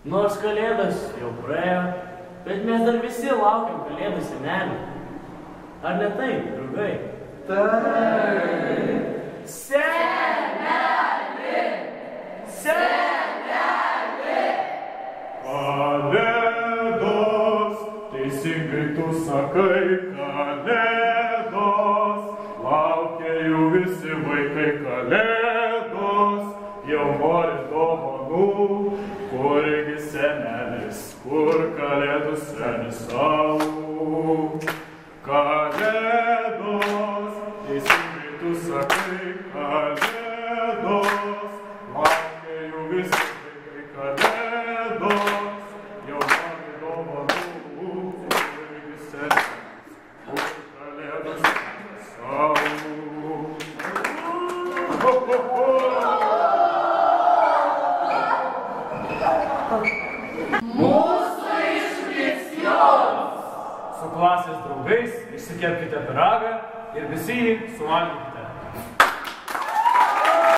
Nors kalėdas jau praėjo, bet mes dar visi laukiam kalėdų senelį. Ar ne taip, draugai? Taip. Senelį! Senelį! Kalėdos, teisingai tu sakai, kalėdos, laukia jų visi vaikai kalėdos, jau nori dovanų, kurgi senelis, kur kalėdų senis savo. Kalėdos, teisingai tu sakai, kalėdos, laukia jų visi vaikai kalėdos, jau nori dovanų, kurgi senelis, kur kalėdų senis savo. Mūsų iššūkis jums! Su klasės draugais išsikepkite pyragą ir visi jį suvalgykite.